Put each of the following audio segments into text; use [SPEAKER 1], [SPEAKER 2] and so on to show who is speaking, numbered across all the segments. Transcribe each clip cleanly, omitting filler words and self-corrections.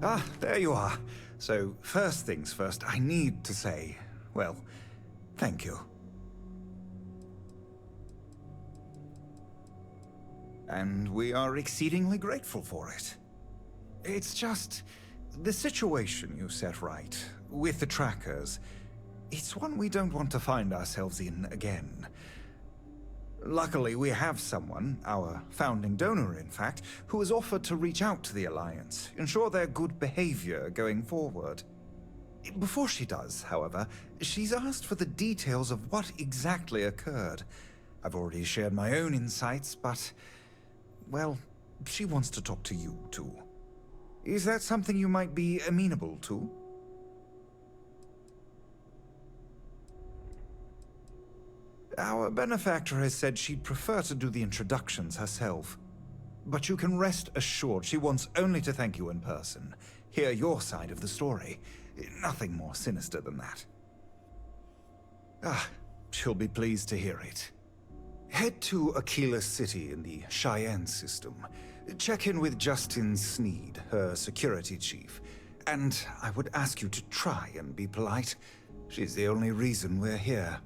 [SPEAKER 1] Ah, there you are. So, first things first, I need to say, well, thank you. And we are exceedingly grateful for it. It's just, the situation you set right, with the trackers, it's one we don't want to find ourselves in again. Luckily, we have someone, our founding donor in fact, who has offered to reach out to the Alliance, ensure their good behavior going forward. Before she does, however, she's asked for the details of what exactly occurred. I've already shared my own insights, but, well, she wants to talk to you too. Is that something you might be amenable to? Our benefactor has said she'd prefer to do the introductions herself. But you can rest assured she wants only to thank you in person, hear your side of the story. Nothing more sinister than that. Ah, she'll be pleased to hear it. Head to Aquila City in the Cheyenne system. Check in with Justin Sneed, her security chief. And I would ask you to try and be polite. She's the only reason we're here.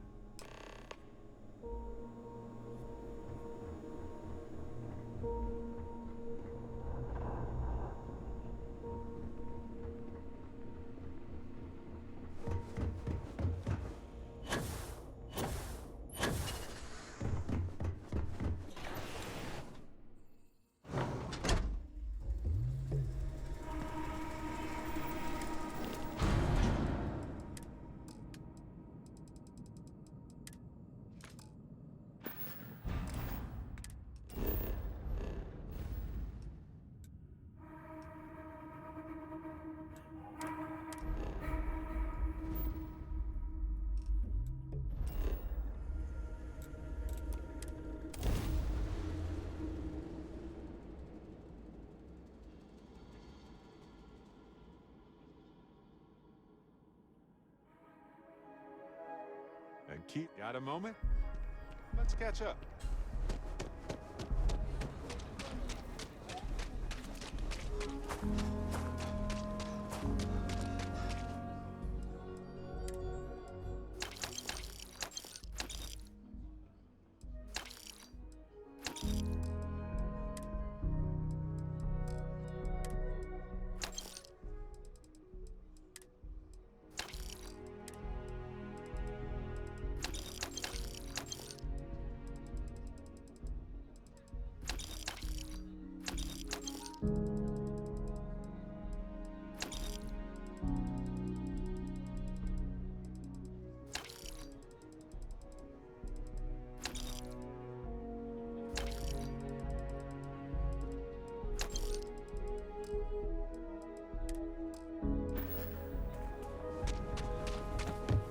[SPEAKER 2] And keep, got a moment? Let's catch up.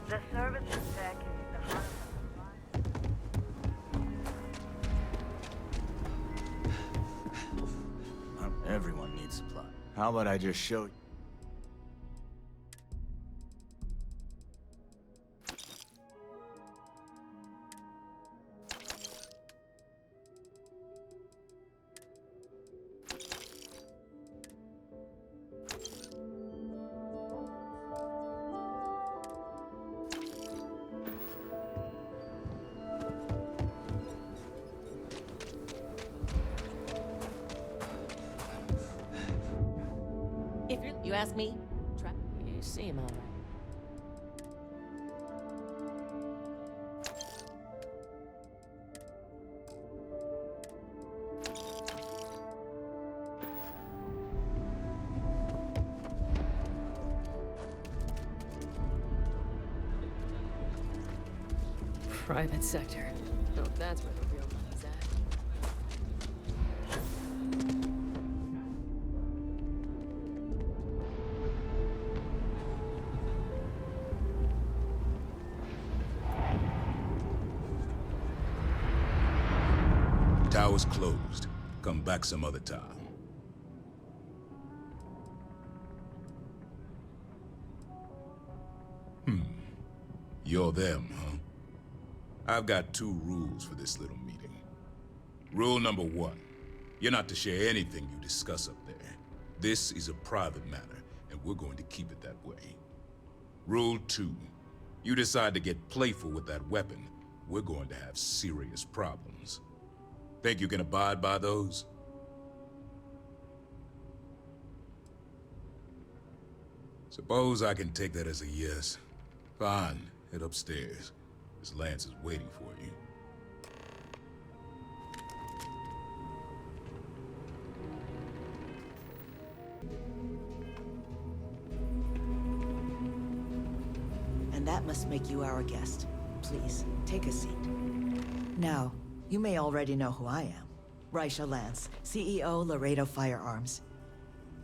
[SPEAKER 3] The service deck is the heart of the
[SPEAKER 4] Everyone needs supply. How about I just show you?
[SPEAKER 5] If you ask me, you seem all right. Private sector. Oh, that's where the real money's at.
[SPEAKER 6] Tower's closed. Come back some other time. You're them, huh? I've got two rules for this little meeting. Rule number one, you're not to share anything you discuss up there. This is a private matter, and we're going to keep it that way. Rule 2. You decide to get playful with that weapon, we're going to have serious problems. Think you can abide by those? Suppose I can take that as a yes. Fine, head upstairs. Miss Lance is waiting for you.
[SPEAKER 7] And that must make you our guest. Please, take a seat. Now, you may already know who I am. Raisha Lance, CEO, Laredo Firearms.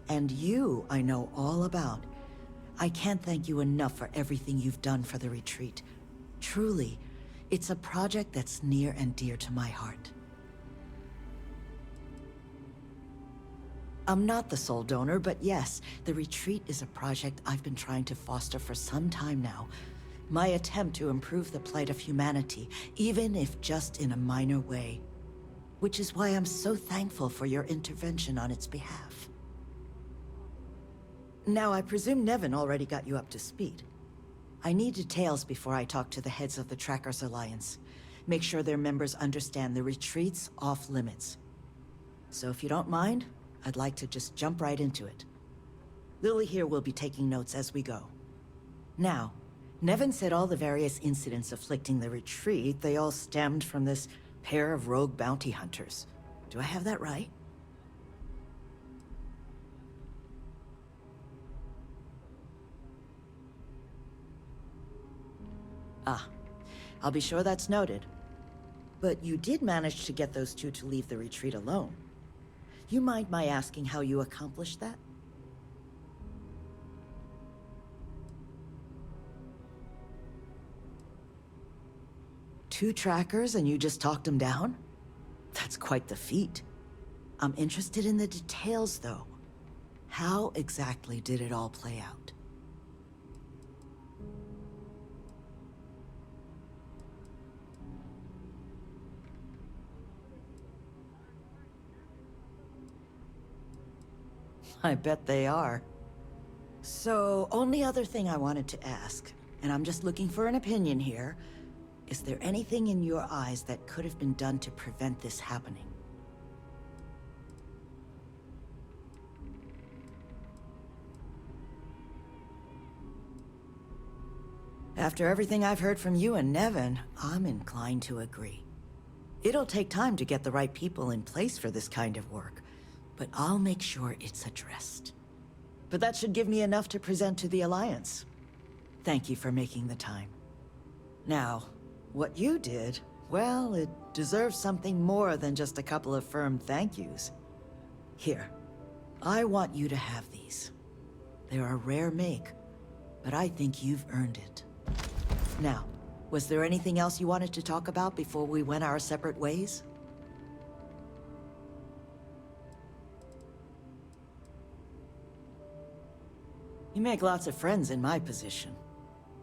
[SPEAKER 7] And you, I know all about. I can't thank you enough for everything you've done for the retreat. Truly, it's a project that's near and dear to my heart. I'm not the sole donor, but yes, the retreat is a project I've been trying to foster for some time now. My attempt to improve the plight of humanity, even if just in a minor way. Which is why I'm so thankful for your intervention on its behalf. Now, I presume Nevin already got you up to speed. I need details before I talk to the heads of the Trackers Alliance. Make sure their members understand the retreat's off limits. So if you don't mind, I'd like to just jump right into it. Lily here will be taking notes as we go. Now, Nevin said all the various incidents afflicting the retreat, they all stemmed from this pair of rogue bounty hunters. Do I have that right? Ah, I'll be sure that's noted. But you did manage to get those two to leave the retreat alone. You mind my asking how you accomplished that? Two trackers and you just talked them down? That's quite the feat. I'm interested in the details, though. How exactly did it all play out? I bet they are. So, only other thing I wanted to ask, and I'm just looking for an opinion here, is there anything in your eyes that could have been done to prevent this happening? After everything I've heard from you and Nevin, I'm inclined to agree. It'll take time to get the right people in place for this kind of work, but I'll make sure it's addressed. But that should give me enough to present to the Alliance. Thank you for making the time. Now, what you did, well, it deserves something more than just a couple of firm thank yous. Here, I want you to have these. They're a rare make, but I think you've earned it. Now, was there anything else you wanted to talk about before we went our separate ways? You make lots of friends in my position.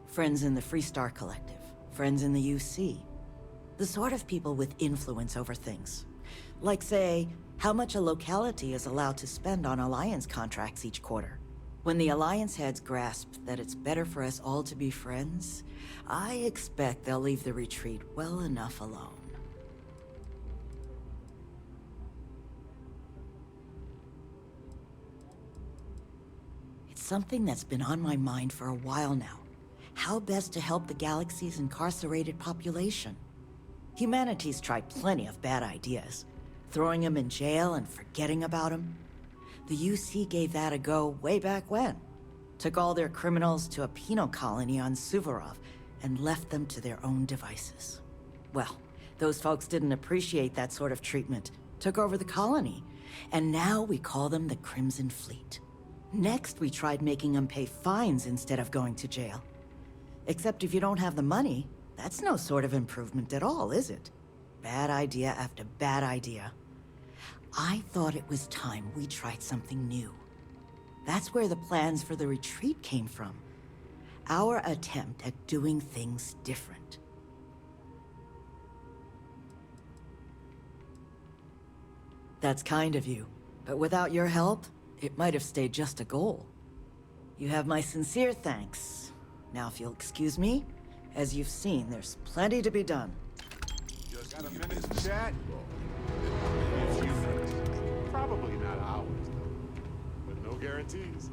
[SPEAKER 7] Friends in the Freestar Collective, friends in the UC. The sort of people with influence over things. Like, say, how much a locality is allowed to spend on Alliance contracts each quarter. When the Alliance heads grasp that it's better for us all to be friends, I expect they'll leave the retreat well enough alone. It's something that's been on my mind for a while now. How best to help the galaxy's incarcerated population? Humanity's tried plenty of bad ideas. Throwing them in jail and forgetting about them. The UC gave that a go way back when. Took all their criminals to a penal colony on Suvorov and left them to their own devices. Well, those folks didn't appreciate that sort of treatment. Took over the colony. And now we call them the Crimson Fleet. Next, we tried making them pay fines instead of going to jail. Except if you don't have the money, that's no sort of improvement at all, is it? Bad idea after bad idea. I thought it was time we tried something new. That's where the plans for the retreat came from. Our attempt at doing things different. That's kind of you, but without your help, it might have stayed just a goal. You have my sincere thanks. Now, if you'll excuse me, as you've seen, there's plenty to be done.
[SPEAKER 2] Just got a minute to chat? A few minutes. Probably not hours, though. But no guarantees.